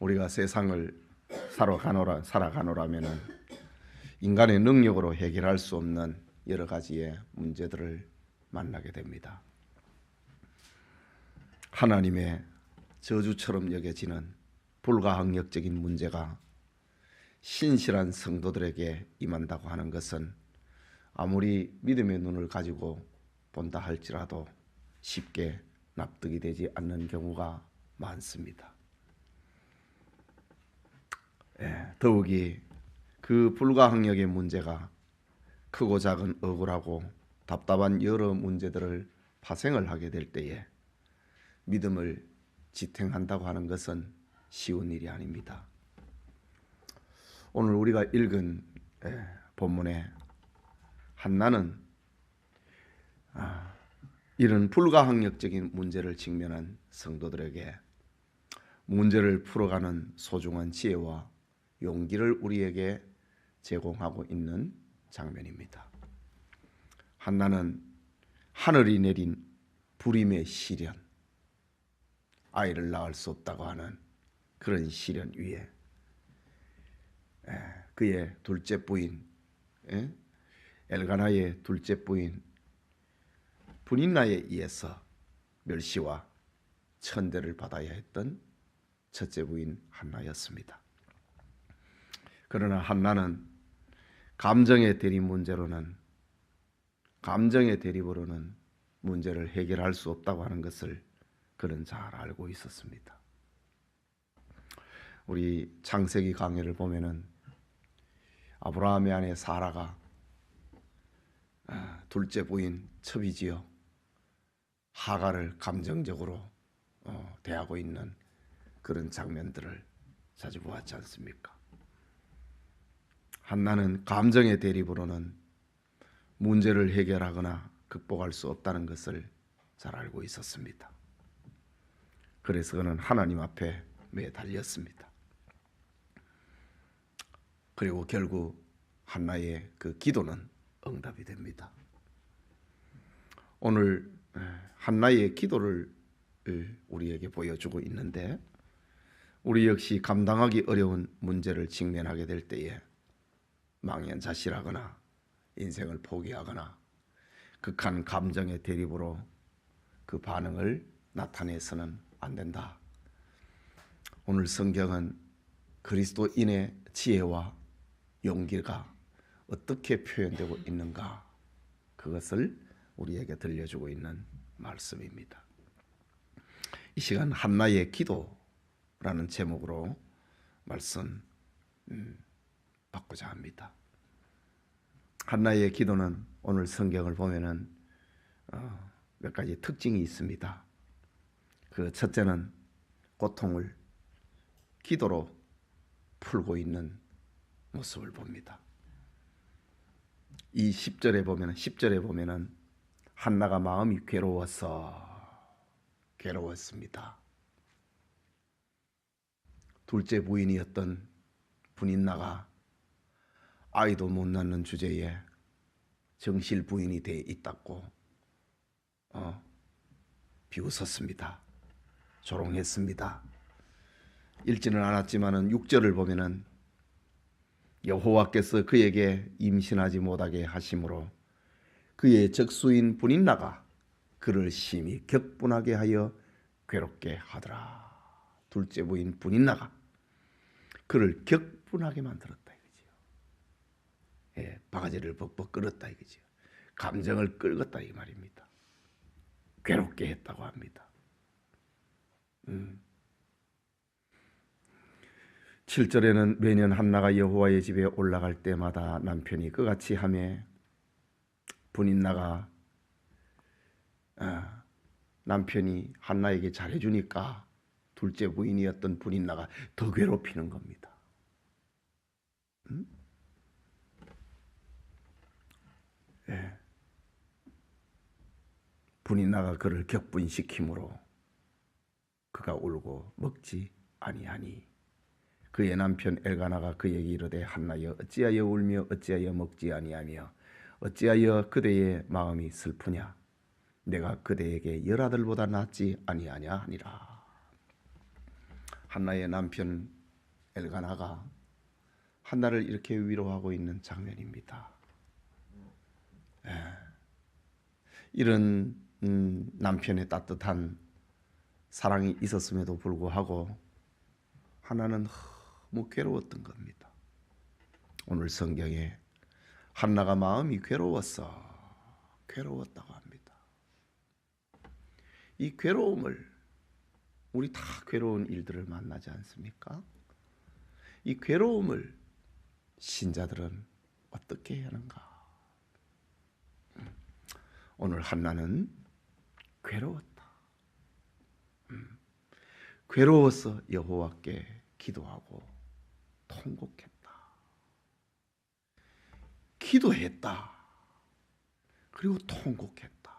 우리가 세상을 살아가노라면은 인간의 능력으로 해결할 수 없는 여러 가지의 문제들을 만나게 됩니다. 하나님의 저주처럼 여겨지는 불가항력적인 문제가 신실한 성도들에게 임한다고 하는 것은 아무리 믿음의 눈을 가지고 본다 할지라도 쉽게 납득이 되지 않는 경우가 많습니다. 더욱이 그 불가항력의 문제가 크고 작은 억울하고 답답한 여러 문제들을 파생을 하게 될 때에 믿음을 지탱한다고 하는 것은 쉬운 일이 아닙니다. 오늘 우리가 읽은 본문에 한나는 이런 불가항력적인 문제를 직면한 성도들에게 문제를 풀어가는 소중한 지혜와 용기를 우리에게 제공하고 있는 장면입니다. 한나는 하늘이 내린 불임의 시련, 아이를 낳을 수 없다고 하는 그런 시련 위에 그의 둘째 부인 엘가나의 둘째 부인 분인나에 의해서 멸시와 천대를 받아야 했던 첫째 부인 한나였습니다. 그러나 한나는 감정의 대립으로는 문제를 해결할 수 없다고 하는 것을 그는 잘 알고 있었습니다. 우리 창세기 강해를 보면은 아브라함의 아내 사라가 둘째 부인 첩이지요 하가를 감정적으로 대하고 있는 그런 장면들을 자주 보았지 않습니까? 한나는 감정의 대립으로는 문제를 해결하거나 극복할 수 없다는 것을 잘 알고 있었습니다. 그래서 그는 하나님 앞에 매달렸습니다. 그리고 결국 한나의 그 기도는 응답이 됩니다. 오늘 한나의 기도를 우리에게 보여주고 있는데 우리 역시 감당하기 어려운 문제를 직면하게 될 때에 망연자실하거나 인생을 포기하거나 극한 감정의 대립으로 그 반응을 나타내서는 안 된다. 오늘 성경은 그리스도인의 지혜와 용기가 어떻게 표현되고 있는가 그것을 우리에게 들려주고 있는 말씀입니다. 이 시간 한나의 기도라는 제목으로 말씀 받고자 합니다. 한나의 기도는 오늘 성경을 보면은 몇 가지 특징이 있습니다. 그 첫째는 고통을 기도로 풀고 있는 모습을 봅니다. 이 10절에 보면은 한나가 마음이 괴로웠습니다. 둘째 부인이었던 분인나가 아이도 못 낳는 주제에 정실 부인이 돼 있다고 비웃었습니다. 조롱했습니다. 읽지는 않았지만은 6절을 보면은 여호와께서 그에게 임신하지 못하게 하심으로 그의 적수인 분인나가 그를 심히 격분하게 하여 괴롭게 하더라. 둘째 부인 분인나가 그를 격분하게 만들었다 이거지요. 바가지를 벅벅 끌었다 이거지요. 감정을 끌었다 이 말입니다. 괴롭게 했다고 합니다. 7절에는 매년 한나가 여호와의 집에 올라갈 때마다 남편이 그같이 하며 분인나가 남편이 한나에게 잘해주니까 둘째 부인이었던 분인나가 더 괴롭히는 겁니다. 분인나가 그를 격분시키므로 그가 울고 먹지 아니하니 그의 남편 엘가나가 그에게 이르되 한나여 어찌하여 울며 어찌하여 먹지 아니하며 어찌하여 그대의 마음이 슬프냐 내가 그대에게 10 아들보다 낫지 아니하냐 하니라. 한나의 남편 엘가나가 한나를 이렇게 위로하고 있는 장면입니다. 이런 남편의 따뜻한 사랑이 있었음에도 불구하고 한나는 너무 괴로웠던 겁니다. 오늘 성경에 한나가 마음이 괴로웠다고 합니다. 이 괴로움을, 우리 다 괴로운 일들을 만나지 않습니까? 이 괴로움을 신자들은 어떻게 해야 하는가? 오늘 한나는 괴로웠다. 괴로워서 여호와께 기도하고 통곡했다. 기도했다. 그리고 통곡했다.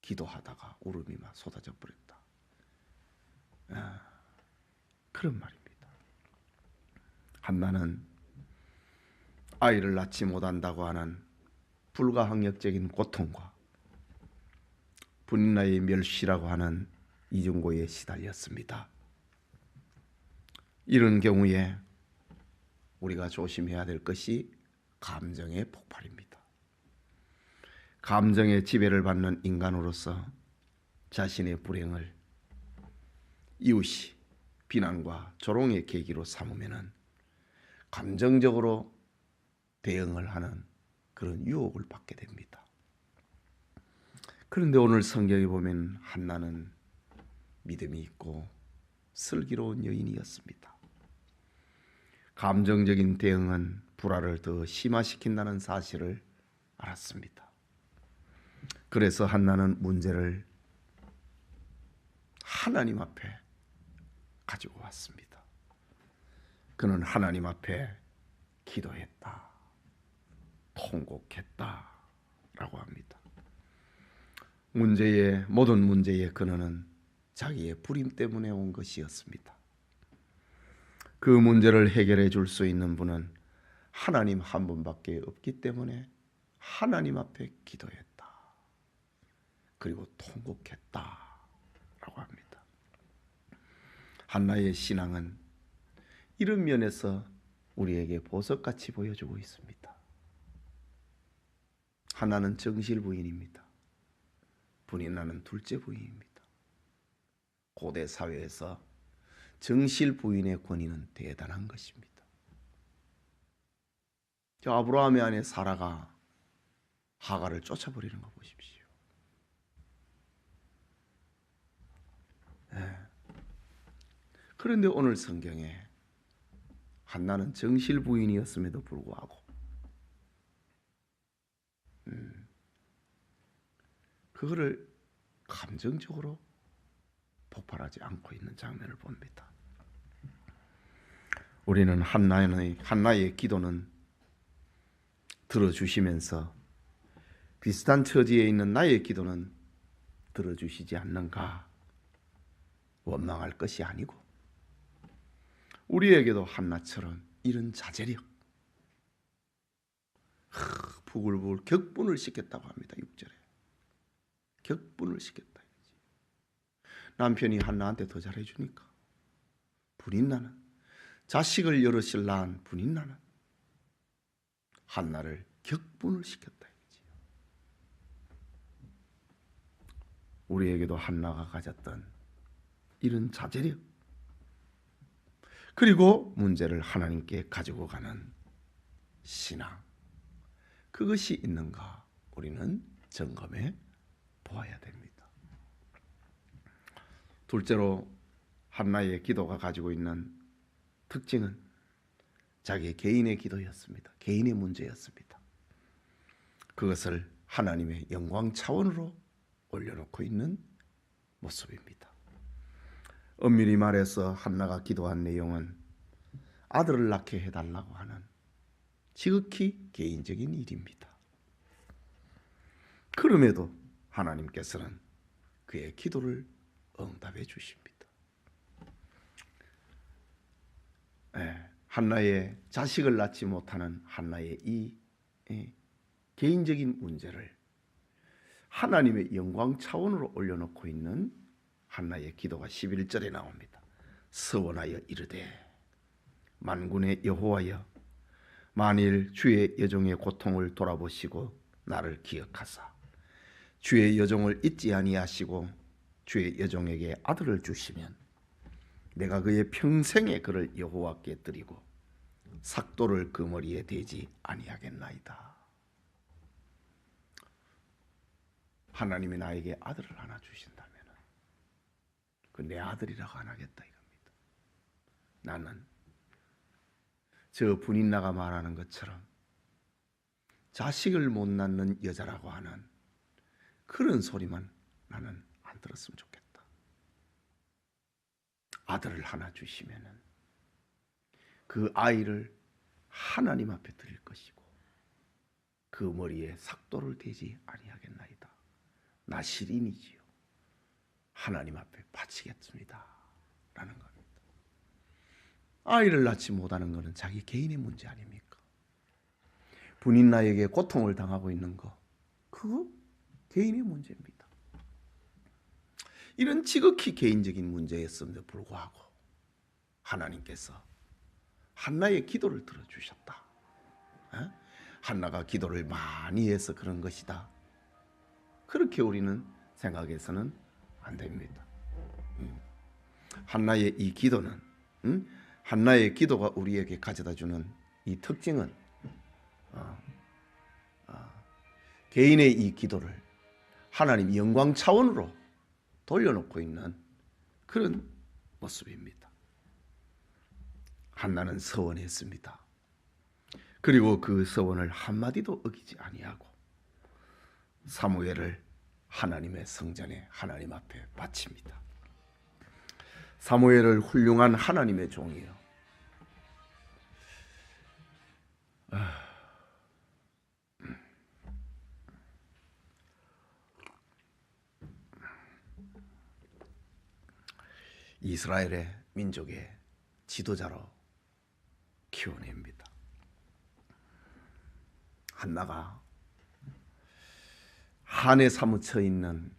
기도하다가 울음이 막 쏟아져 버렸다. 그런 말입니다. 한나는 아이를 낳지 못한다고 하는 불가항력적인 고통과 분인나의 멸시라고 하는 이중고에 시달렸습니다. 이런 경우에 우리가 조심해야 될 것이 감정의 폭발입니다. 감정의 지배를 받는 인간으로서 자신의 불행을 이웃이 비난과 조롱의 계기로 삼으면 감정적으로 대응을 하는 그런 유혹을 받게 됩니다. 그런데 오늘 성경에 보면 한나는 믿음이 있고 슬기로운 여인이었습니다. 감정적인 대응은 불화를 더 심화시킨다는 사실을 알았습니다. 그래서 한나는 문제를 하나님 앞에 가지고 왔습니다. 그는 하나님 앞에 기도했다, 통곡했다 라고 합니다. 모든 문제의 근원은 자기의 불임 때문에 온 것이었습니다. 그 문제를 해결해 줄 수 있는 분은 하나님 한 분밖에 없기 때문에 하나님 앞에 기도했다. 그리고 통곡했다 라고 합니다. 한나의 신앙은 이런 면에서 우리에게 보석같이 보여주고 있습니다. 한나는 정실 부인입니다. 분인나는 둘째 부인입니다. 고대 사회에서 정실 부인의 권위는 대단한 것입니다. 저 아브라함의 아내 사라가 하가를 쫓아버리는 거 보십시오. 그런데 오늘 성경에 한나는 정실 부인이었음에도 불구하고 그거를 감정적으로 폭발하지 않고 있는 장면을 봅니다. 우리는 한나의 기도는 들어주시면서 비슷한 처지에 있는 나의 기도는 들어주시지 않는가 원망할 것이 아니고 우리에게도 한나처럼 이런 자제력, 부글부글 격분을 시켰다고 합니다. 6절에 격분을 시켰다. 남편이 한나한테 더 잘해주니까 분인나는 자식을 여럿을 낳은 분인나는 한나를 격분을 시켰다. 우리에게도 한나가 가졌던 이런 자제력, 그리고 문제를 하나님께 가지고 가는 신앙, 그것이 있는가 우리는 점검해 보아야 됩니다. 둘째로 한나의 기도가 가지고 있는 특징은 자기의 개인의 기도였습니다. 개인의 문제였습니다. 그것을 하나님의 영광 차원으로 올려놓고 있는 모습입니다. 엄밀히 말해서 한나가 기도한 내용은 아들을 낳게 해달라고 하는 지극히 개인적인 일입니다. 그럼에도 하나님께서는 그의 기도를 응답해 주십니다. 한나의 자식을 낳지 못하는 한나의 이 개인적인 문제를 하나님의 영광 차원으로 올려놓고 있는 한나의 기도가 11절에 나옵니다. 서원하여 이르되 만군의 여호와여 만일 주의 여종의 고통을 돌아보시고 나를 기억하사 주의 여종을 잊지 아니하시고 주의 여종에게 아들을 주시면 내가 그의 평생에 그를 여호와께 드리고 삭도를 그 머리에 대지 아니하겠나이다. 하나님이 나에게 아들을 하나 주신다면 그 내 아들이라고 안 하겠다 이겁니다. 나는 저 분인나가 말하는 것처럼 자식을 못 낳는 여자라고 하는 그런 소리만 나는 안 들었으면 좋겠다. 아들을 하나 주시면은 그 아이를 하나님 앞에 드릴 것이고 그 머리에 삭도를 대지 아니하겠나이다. 나 시린이지요. 하나님 앞에 바치겠습니다. 라는 겁니다. 아이를 낳지 못하는 것은 자기 개인의 문제 아닙니까? 분인나에게 고통을 당하고 있는 거 그거 개인의 문제입니다. 이런 지극히 개인적인 문제였음에도 불구하고 하나님께서 한나의 기도를 들어주셨다. 한나가 기도를 많이 해서 그런 것이다. 그렇게 우리는 생각해서는 안 됩니다. 한나의 이 기도는 한나의 기도가 우리에게 가져다주는 이 특징은 개인의 이 기도를 하나님 영광 차원으로 돌려놓고 있는 그런 모습입니다. 한나는 서원했습니다. 그리고 그 서원을 한마디도 어기지 아니하고 사무엘을 하나님의 성전에 하나님 앞에 바칩니다. 사무엘을 훌륭한 하나님의 종이요. 이스라엘의 민족의 지도자로 키워냅니다. 한나가 한에 사무쳐 있는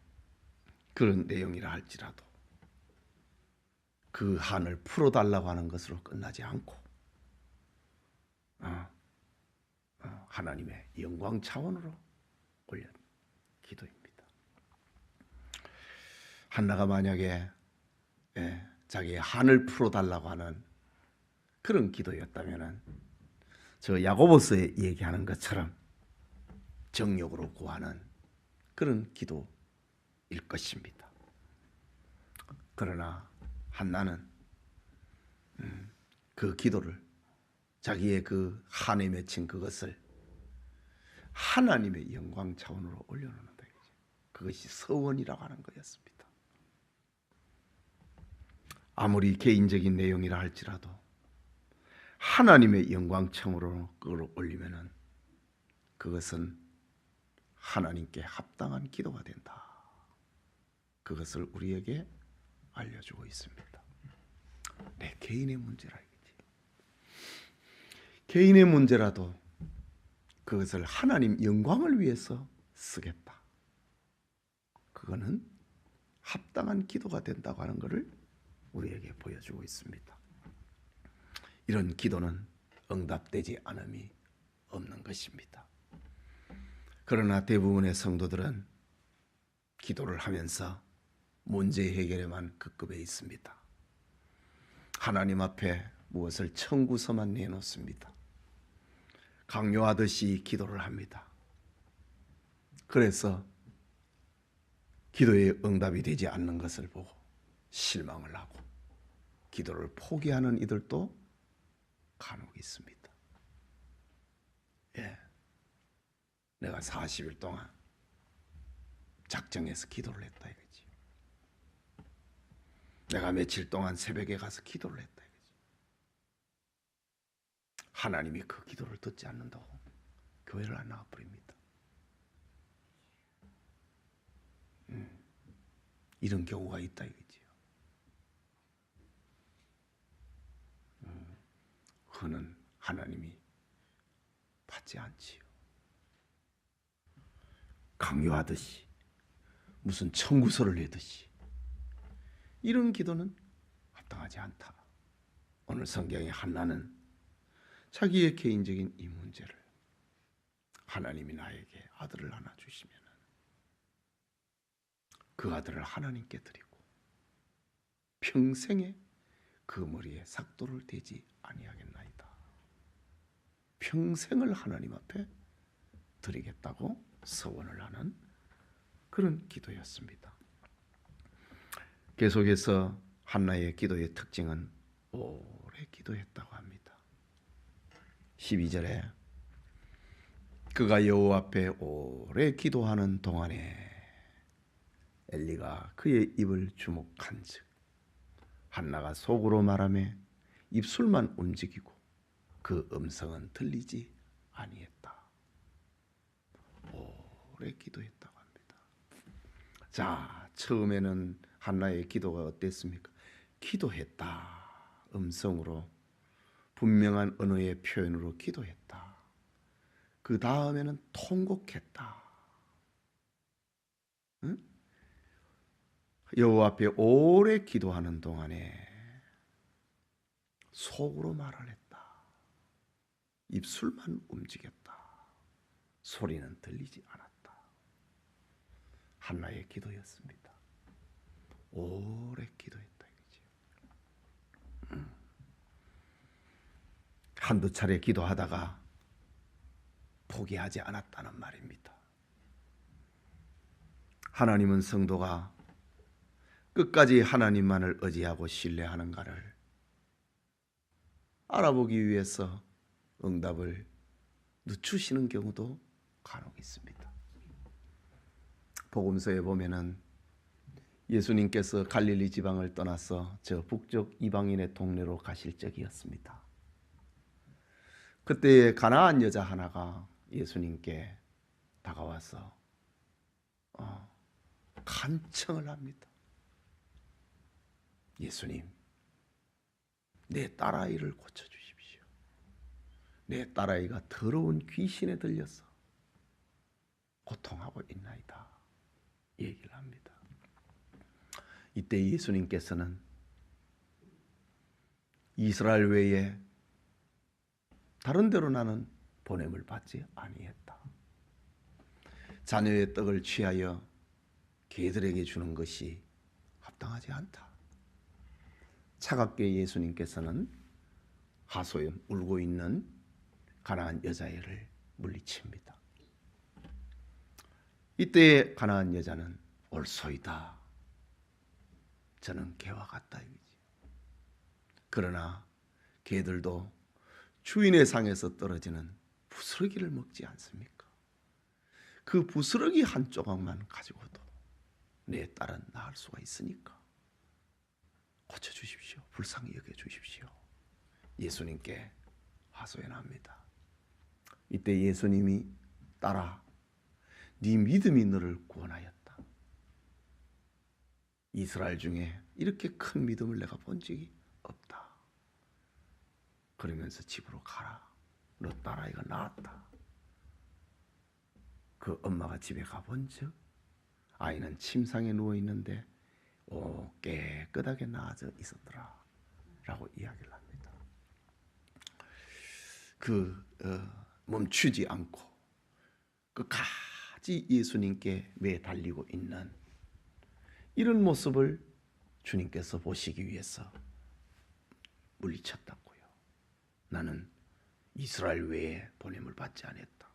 그런 내용이라 할지라도 그 한을 풀어달라고 하는 것으로 끝나지 않고 하나님의 영광 차원으로 올린 기도입니다. 한나가 만약에 자기의 한을 풀어달라고 하는 그런 기도였다면 저 야고보서에 얘기하는 것처럼 정욕으로 구하는 그런 기도일 것입니다. 그러나 한나는 그 기도를 자기의 그 한에 맺힌 그것을 하나님의 영광 차원으로 올려놓는다. 그것이 서원이라고 하는 거였습니다. 아무리 개인적인 내용이라 할지라도 하나님의 영광 차원으로 그걸 올리면은 그것은 하나님께 합당한 기도가 된다. 그것을 우리에게 알려주고 있습니다. 내 개인의 문제라 이거지. 개인의 문제라도 그것을 하나님 영광을 위해서 쓰겠다. 그거는 합당한 기도가 된다고 하는 것을 우리에게 보여주고 있습니다. 이런 기도는 응답되지 않음이 없는 것입니다. 그러나 대부분의 성도들은 기도를 하면서 문제 해결에만 급급해 있습니다. 하나님 앞에 무엇을 청구서만 내놓습니다. 강요하듯이 기도를 합니다. 그래서 기도의 응답이 되지 않는 것을 보고 실망을 하고 기도를 포기하는 이들도 간혹 있습니다. 내가 40일 동안 작정해서 기도를 했다 이거지. 내가 며칠 동안 새벽에 가서 기도를 했다 이거지. 하나님이 그 기도를 듣지 않는다고 교회를 안 나가 버립니다. 이런 경우가 있다 이거지요. 그는 하나님이 받지 않지요. 강요하듯이 무슨 청구서를 내듯이 이런 기도는 합당하지 않다. 오늘 성경의 한나는 자기의 개인적인 이 문제를 하나님이 나에게 아들을 하나 주시면 그 아들을 하나님께 드리고 평생에 그 머리에 삭도를 대지 아니하겠나이다. 평생을 하나님 앞에 드리겠다고 서원을 하는 그런 기도였습니다. 계속해서 한나의 기도의 특징은 오래 기도했다고 합니다. 12절에 그가 여호와 앞에 오래 기도하는 동안에 엘리가 그의 입을 주목한즉 한나가 속으로 말하며 입술만 움직이고 그 음성은 들리지 아니했다. 오래 기도했다고 합니다. 자, 처음에는 한나의 기도가 어땠습니까? 기도했다. 음성으로 분명한 언어의 표현으로 기도했다. 그 다음에는 통곡했다. 응? 여호와 앞에 오래 기도하는 동안에 속으로 말을 했다. 입술만 움직였다. 소리는 들리지 않았다. 한나의 기도였습니다. 오래 기도했다 이거지. 한두 차례 기도하다가 포기하지 않았다는 말입니다. 하나님은 성도가 끝까지 하나님만을 의지하고 신뢰하는가를 알아보기 위해서 응답을 늦추시는 경우도 간혹 있습니다. 복음서에 보면은 예수님께서 갈릴리 지방을 떠나서 저 북쪽 이방인의 동네로 가실 적이었습니다. 그때 가나안 여자 하나가 예수님께 다가와서 간청을 합니다. 예수님, 내 딸아이를 고쳐주십시오. 내 딸아이가 더러운 귀신에 들려서 고통하고 있나이다. 얘기를 합니다. 이때 예수님께서는 이스라엘 외에 다른 데로 나는 보냄을 받지 아니했다. 자녀의 떡을 취하여 개들에게 주는 것이 합당하지 않다. 차갑게 예수님께서는 하소연 울고 있는 가나안 여자애를 물리칩니다. 이때 가나안 여자는 옳소이다. 저는 개와 같다 이거지. 그러나 개들도 주인의 상에서 떨어지는 부스러기를 먹지 않습니까? 그 부스러기 한 조각만 가지고도 내 딸은 낳을 수가 있으니까 고쳐주십시오. 불쌍히 여겨주십시오. 예수님께 하소연합니다. 이때 예수님이 딸아, 네 믿음이 너를 구원하였다. 이스라엘 중에 이렇게 큰 믿음을 내가 본 적이 없다. 그러면서 집으로 가라. 너 딸아이가 낳았다. 그 엄마가 집에 가본 즉 아이는 침상에 누워있는데 깨끗하게 나아져 있었더라 라고 이야기를 합니다. 멈추지 않고 끝까지 예수님께 매달리고 있는 이런 모습을 주님께서 보시기 위해서 물리쳤다고요. 나는 이스라엘 외에 보냄을 받지 않았다.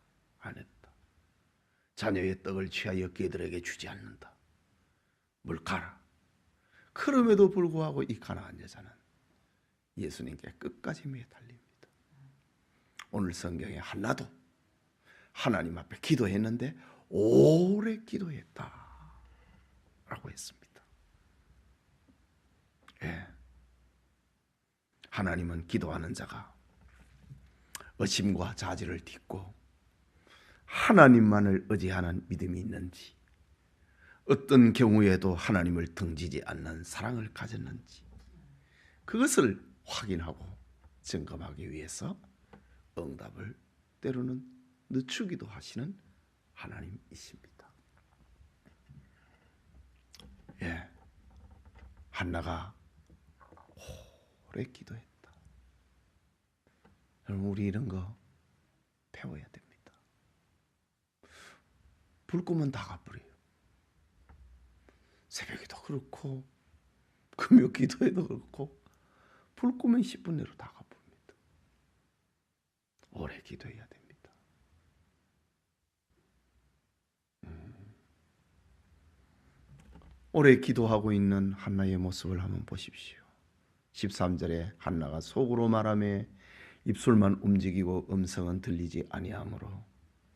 자녀의 떡을 취하여 개들에게 주지 않는다. 물 가라. 그럼에도 불구하고 이 가나안 여자는 예수님께 끝까지 매달립니다. 오늘 성경에 한나도 하나님 앞에 기도했는데 오래 기도했다 라고 했습니다. 예. 하나님은 기도하는 자가 의심과 자질을 딛고 하나님만을 의지하는 믿음이 있는지, 어떤 경우에도 하나님을 등지지 않는 사랑을 가졌는지 그것을 확인하고 점검하기 위해서 응답을 때로는 늦추기도 하시는 하나님이십니다. 예, 한나가 오래 기도했다. 여러분, 우리 이런 거 배워야 됩니다. 불 끄면 다 가버려요. 새벽에도 그렇고 금요 기도에도 그렇고 불 끄면 10분 내로 다 가버립니다. 오래 기도해야 됩니다. 오래 기도하고 있는 한나의 모습을 한번 보십시오. 13절에 한나가 속으로 말하며 입술만 움직이고 음성은 들리지 아니하므로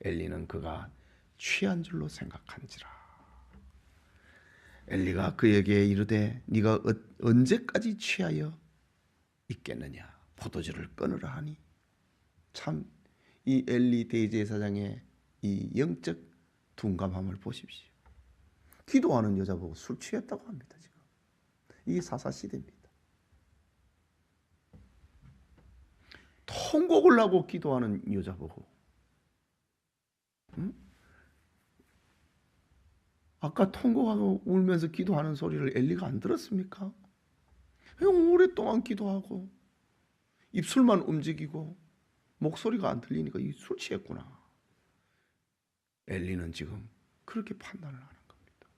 엘리는 그가 취한 줄로 생각한지라. 엘리가 그에게 이르되 네가 언제까지 취하여 있겠느냐, 포도주를 끊으라 하니. 참 이 엘리 대제사장의 이 영적 둔감함을 보십시오. 기도하는 여자 보고 술 취했다고 합니다. 지금 이게 사사시대입니다. 통곡을 하고 기도하는 여자 보고, 응? 아까 통곡하고 울면서 기도하는 소리를 엘리가 안 들었습니까? 그냥 오랫동안 기도하고 입술만 움직이고 목소리가 안 들리니까 이 술 취했구나. 엘리는 지금 그렇게 판단을 하는 겁니다.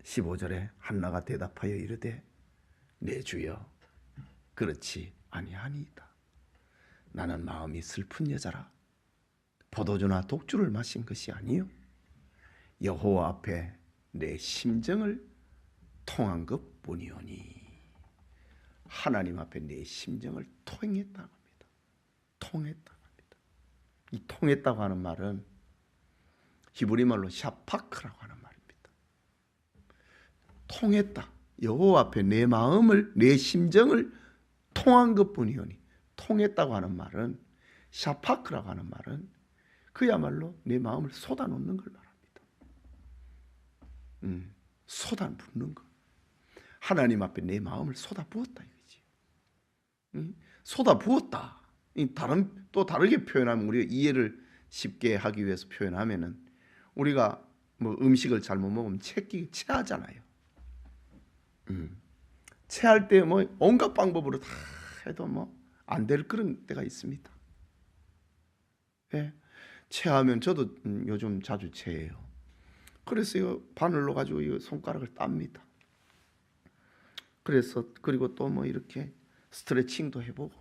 15절에 한나가 대답하여 이르되 내 주여 그렇지 아니하니이다. 나는 마음이 슬픈 여자라. 포도주나 독주를 마신 것이 아니요 여호와 앞에 내 심정을 통한 것뿐이오니. 하나님 앞에 내 심정을 통했다고 합니다. 통했다고 합니다. 이 통했다고 하는 말은 히브리 말로 샤파크라고 하는 말입니다. 통했다. 여호와 앞에 내 마음을, 내 심정을 통한 것뿐이오니. 통했다고 하는 말은, 샤파크라고 하는 말은 그야말로 내 마음을 쏟아놓는 걸 말합니다. 쏟아붓는 것. 하나님 앞에 내 마음을 쏟아부었다 이거지. 쏟아부었다. 또 다르게 표현하면, 우리가 이해를 쉽게 하기 위해서 표현하면은, 우리가 뭐 음식을 잘못 먹으면 체하잖아요. 체할 때 뭐 온갖 방법으로 다 해도 뭐 안 될 그런 때가 있습니다. 예. 체하면 저도 요즘 자주 체해요. 그래서 이거 바늘로 가지고 이 손가락을 땁니다. 그래서 그리고 또 뭐 이렇게 스트레칭도 해보고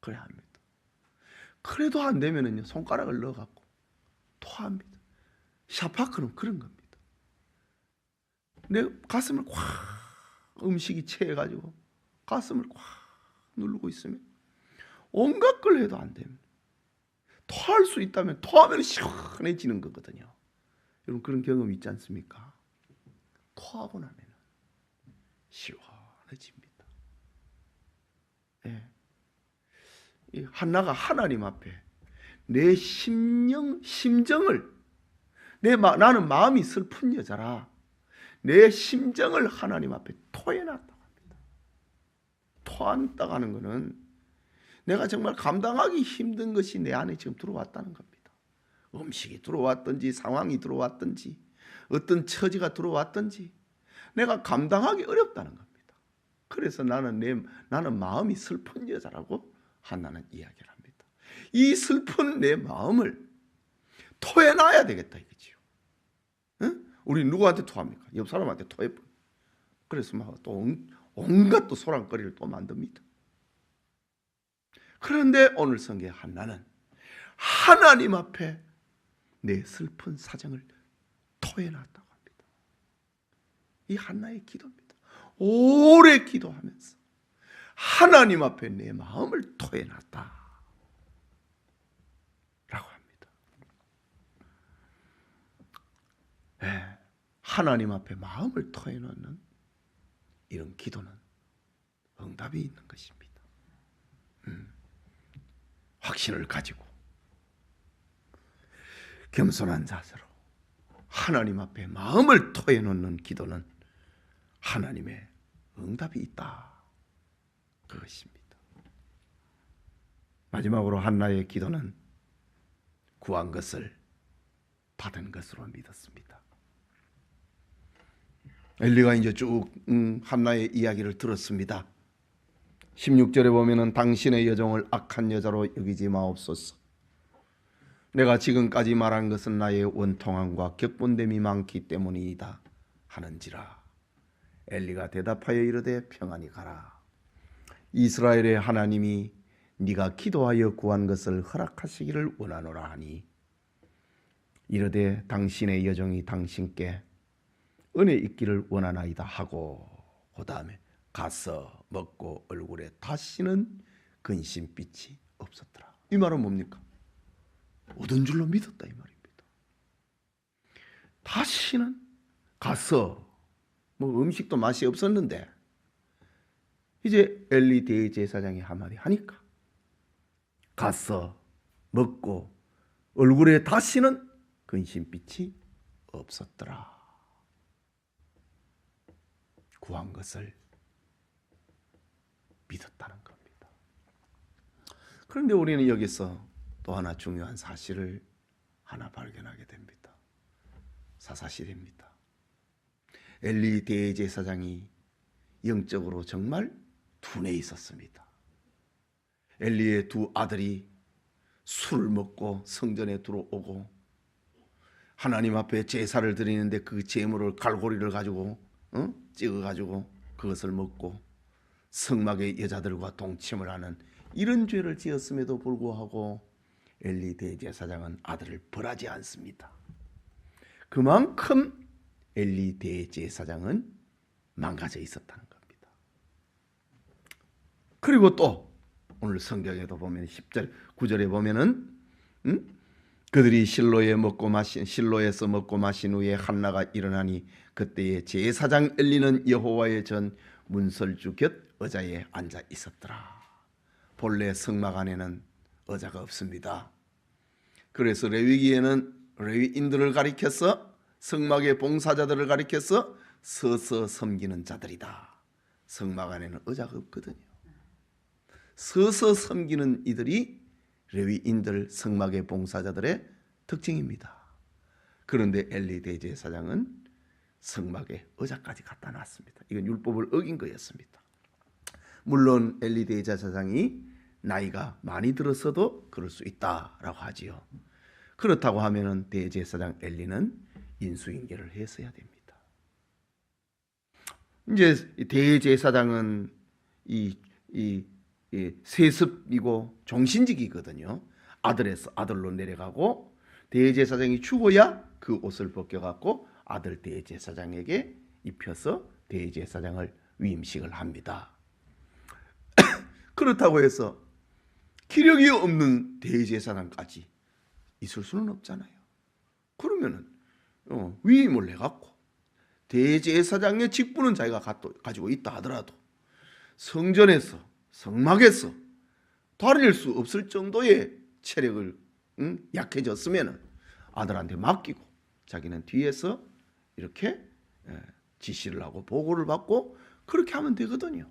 그래야 합니다. 그래도 안 되면은요, 손가락을 넣어갖고 토합니다. 샤파크는 그런 겁니다. 내 가슴을 꽉, 음식이 체해가지고 가슴을 꽉 누르고 있으면 온갖 걸 해도 안 됩니다. 토할 수 있다면 토하면 시원해지는 거거든요. 여러분 그런 경험 있지 않습니까? 토하고 나면 시원해집니다. 예. 이 한나가 하나님 앞에 내 심정을, 나는 마음이 슬픈 여자라 내 심정을 하나님 앞에 토해놨다고 합니다. 토한다고 하는 것은 내가 정말 감당하기 힘든 것이 내 안에 지금 들어왔다는 겁니다. 음식이 들어왔든지 상황이 들어왔든지 어떤 처지가 들어왔든지 내가 감당하기 어렵다는 겁니다. 그래서 나는 마음이 슬픈 여자라고 한나는 이야기를 합니다. 이 슬픈 내 마음을 토해놔야 되겠다 이거지요. 응? 우리 누구한테 토합니까? 옆 사람한테 토해버려. 그래서 막 또 온갖 또 소란거리를 또 만듭니다. 그런데 오늘 성경의 한나는 하나님 앞에 내 슬픈 사정을 토해놨다고 합니다. 이 한나의 기도입니다. 오래 기도하면서 하나님 앞에 내 마음을 토해놨다 라고 합니다. 네, 하나님 앞에 마음을 토해놓는 이런 기도는 응답이 있는 것입니다. 확신을 가지고 겸손한 자세로 하나님 앞에 마음을 토해놓는 기도는 하나님의 응답이 있다, 그것입니다. 마지막으로 한나의 기도는 구한 것을 받은 것으로 믿었습니다. 엘리가 이제 쭉 한나의 이야기를 들었습니다. 16절에 보면은 당신의 여종을 악한 여자로 여기지 마옵소서. 내가 지금까지 말한 것은 나의 원통함과 격분됨이 많기 때문이다 하는지라. 엘리가 대답하여 이르되 평안히 가라. 이스라엘의 하나님이 네가 기도하여 구한 것을 허락하시기를 원하노라 하니 이르되 당신의 여종이 당신께 은혜 있기를 원하나이다 하고 그 다음에 가서 먹고 얼굴에 다시는 근심빛이 없었더라. 이 말은 뭡니까? 얻은 줄로 믿었다 이 말입니다. 다시는 가서 뭐 음식도 맛이 없었는데 이제 엘리 대제사장이 한마디 하니까 가서 먹고 얼굴에 다시는 근심빛이 없었더라. 구한 것을 믿었다는 겁니다. 그런데 우리는 여기서 또 하나 중요한 사실을 하나 발견하게 됩니다. 사실입니다. 엘리 대제사장이 영적으로 정말 둔해 있었습니다. 엘리의 두 아들이 술을 먹고 성전에 들어오고 하나님 앞에 제사를 드리는데 그 제물을 갈고리를 가지고 찍어가지고 그것을 먹고 성막의 여자들과 동침을 하는 이런 죄를 지었음에도 불구하고 엘리 대제사장은 아들을 벌하지 않습니다. 그만큼 엘리 대제사장은 망가져 있었다는 겁니다. 그리고 또 오늘 성경에도 보면 10절, 9절에 보면은 그들이 실로에서 먹고 마신 후에 한나가 일어나니 그때에 제사장 엘리는 여호와의 전 문설주 곁 의자에 앉아 있었더라. 본래 성막 안에는 의자가 없습니다. 그래서 레위인들을 가리켜서 성막의 봉사자들을 가리켜서 서서 섬기는 자들이다. 성막 안에는 의자가 없거든요. 서서 섬기는 이들이 레위인들 성막의 봉사자들의 특징입니다. 그런데 엘리 대제사장은 성막에 의자까지 갖다 놨습니다. 이건 율법을 어긴 거였습니다. 물론 엘리 대제사장이 나이가 많이 들었어도 그럴 수 있다라고 하지요. 그렇다고 하면은 대제사장 엘리는 인수인계를 했어야 됩니다. 이제 대제사장은 이 세습이고 종신직이거든요. 아들로 내려가고 대제사장이 죽어야 그 옷을 벗겨갖고 아들 대제사장에게 입혀서 대제사장을 위임식을 합니다. 그렇다고 해서 기력이 없는 대제사장까지 있을 수는 없잖아요. 그러면은 위임을 해갖고 대제사장의 직분은 자기가 가지고 있다 하더라도 성전에서 성막에서 다닐 수 없을 정도의 체력을 약해졌으면 아들한테 맡기고 자기는 뒤에서 이렇게 지시를 하고 보고를 받고 그렇게 하면 되거든요.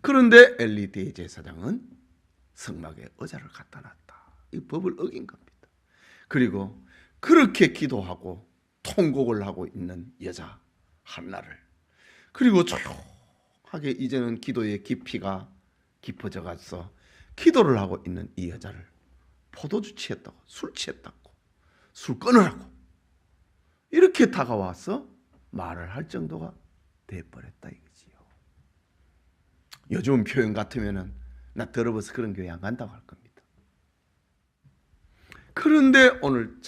그런데 엘리 대제사장은 성막에 의자를 갖다 놨다. 이 법을 어긴 겁니다. 그리고 그렇게 기도하고 통곡을 하고 있는 여자 한나를, 그리고 조용하게 이제는 기도의 깊이가 깊어져 가서 기도를 하고 있는 이 여자를 포도주 취했다고, 술 취했다고, 술 끊으라고 이렇게 다가와서 말을 할 정도가 돼버렸다 이거지요. 요즘 표현 같으면은 나 더러워서 그런 교회 안 간다고 할 겁니다. 그런데 오늘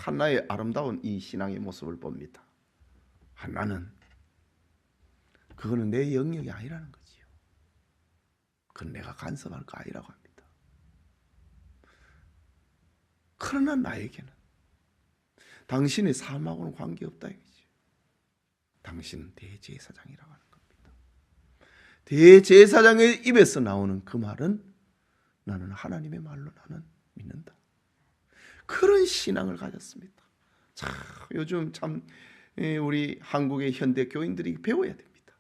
한나의 아름다운 이 신앙의 모습을 봅니다. 한나는 그거는 내 영역이 아니라는 거지요. 그건 내가 간섭할 거 아니라고 합니다. 그러나 나에게는 당신의 삶하고는 관계없다 이거지요. 당신은 대제사장이라고 하는 겁니다. 대제사장의 입에서 나오는 그 말은 나는 하나님의 말로 나는 믿는다. 그런 신앙을 가졌습니다. 참 요즘 참 우리 한국의 현대 교인들이 배워야 됩니다.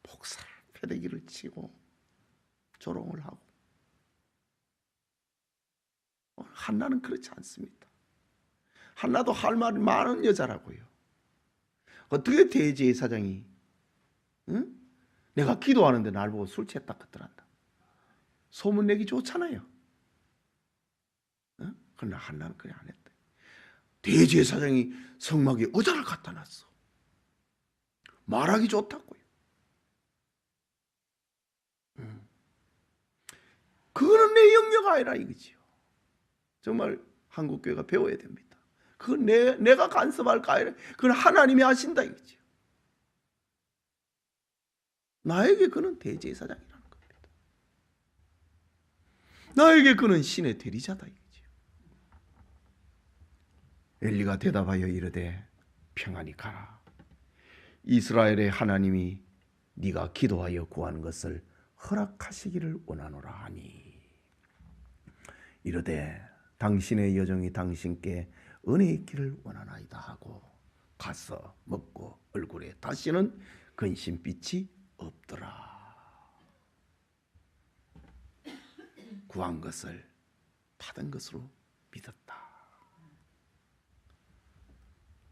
복살 패대기를 치고 조롱을 하고. 한나는 그렇지 않습니다. 한나도 할 말이 많은 여자라고요. 어떻게 대제사장이 응? 내가 기도하는데 날 보고 술 취했다 그더란다. 소문 내기 좋잖아요. 응? 그러나 한나는 그래 안 했다. 대제사장이 성막에 의자를 갖다 놨어. 말하기 좋다고요. 그거는 내 영역 아니라 이거지요. 정말 한국 교회가 배워야 됩니다. 그건 내가 간섭할 거 아니라 그건 하나님이 하신다 이거지요. 나에게 그는 대제사장이라는 겁니다. 나에게 그는 신의 대리자다 이거지요. 엘리가 대답하여 이르되 평안히 가라. 이스라엘의 하나님이 네가 기도하여 구한 것을 허락하시기를 원하노라 하니 이르되 당신의 여종이 당신께 은혜 있기를 원하나이다 하고 가서 먹고 얼굴에 다시는 근심빛이 없더라. 구한 것을 받은 것으로 믿었다.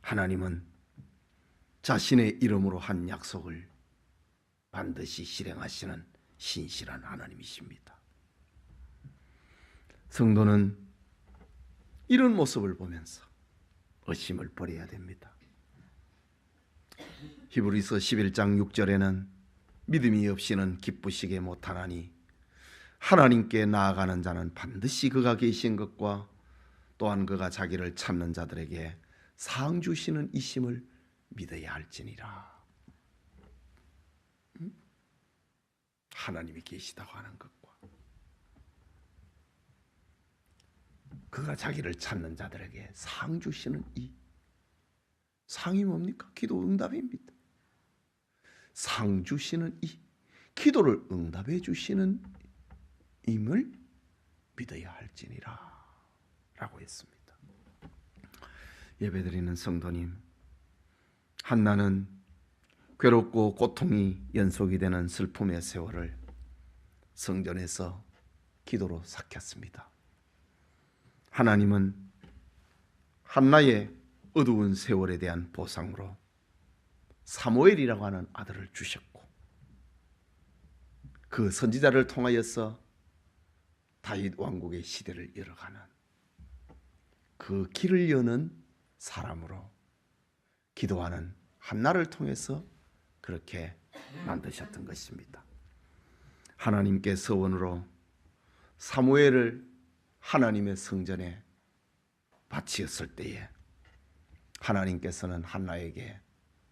하나님은 자신의 이름으로 한 약속을 반드시 실행하시는 신실한 하나님이십니다. 성도는 이런 모습을 보면서 의심을 버려야 됩니다. 히브리서 11장 6절에는 믿음이 없이는 기쁘시게 못하나니 하나님께 나아가는 자는 반드시 그가 계신 것과 또한 그가 자기를 찾는 자들에게 상 주시는 이심을 믿어야 할지니라. 하나님이 계시다고 하는 것과 그가 자기를 찾는 자들에게 상 주시는 이 상이 뭡니까? 기도 응답입니다. 상 주시는 이 기도를 응답해 주시는 임을 믿어야 할지니라 라고 했습니다. 예배드리는 성도님, 한나는 괴롭고 고통이 연속이 되는 슬픔의 세월을 성전에서 기도로 삭혔습니다. 하나님은 한나의 어두운 세월에 대한 보상으로 사무엘이라고 하는 아들을 주셨고 그 선지자를 통하여서 다윗 왕국의 시대를 열어가는 그 길을 여는 사람으로 기도하는 한나를 통해서 그렇게 만드셨던 것입니다. 하나님께 서원으로 사무엘을 하나님의 성전에 바치었을 때에 하나님께서는 한나에게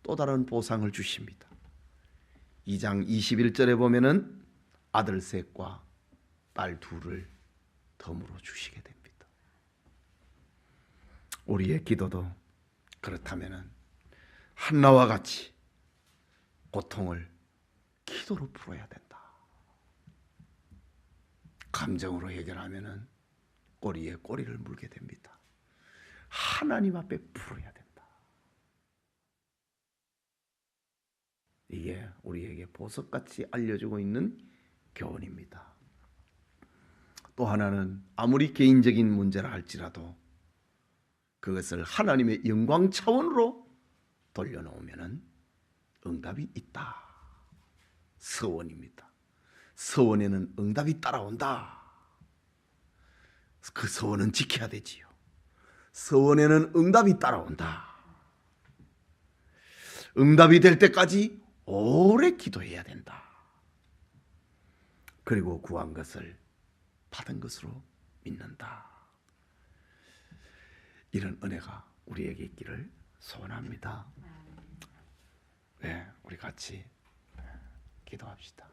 또 다른 보상을 주십니다. 2장 21절에 보면은 아들 셋과 딸 둘을 덤으로 주시게 됩니다. 우리의 기도도 그렇다면은 한나와 같이 고통을 기도로 풀어야 된다. 감정으로 해결하면은 꼬리에 꼬리를 물게 됩니다. 하나님 앞에 풀어야 된다. 이게 우리에게 보석같이 알려주고 있는 교훈입니다. 또 하나는 아무리 개인적인 문제라 할지라도 그것을 하나님의 영광 차원으로 돌려놓으면 응답이 있다. 서원입니다. 서원에는 응답이 따라온다. 그 서원은 지켜야 되지요. 서원에는 응답이 따라온다. 응답이 될 때까지 오래 기도해야 된다. 그리고 구한 것을 받은 것으로 믿는다. 이런 은혜가 우리에게 있기를 소원합니다. 네, 우리 같이 기도합시다.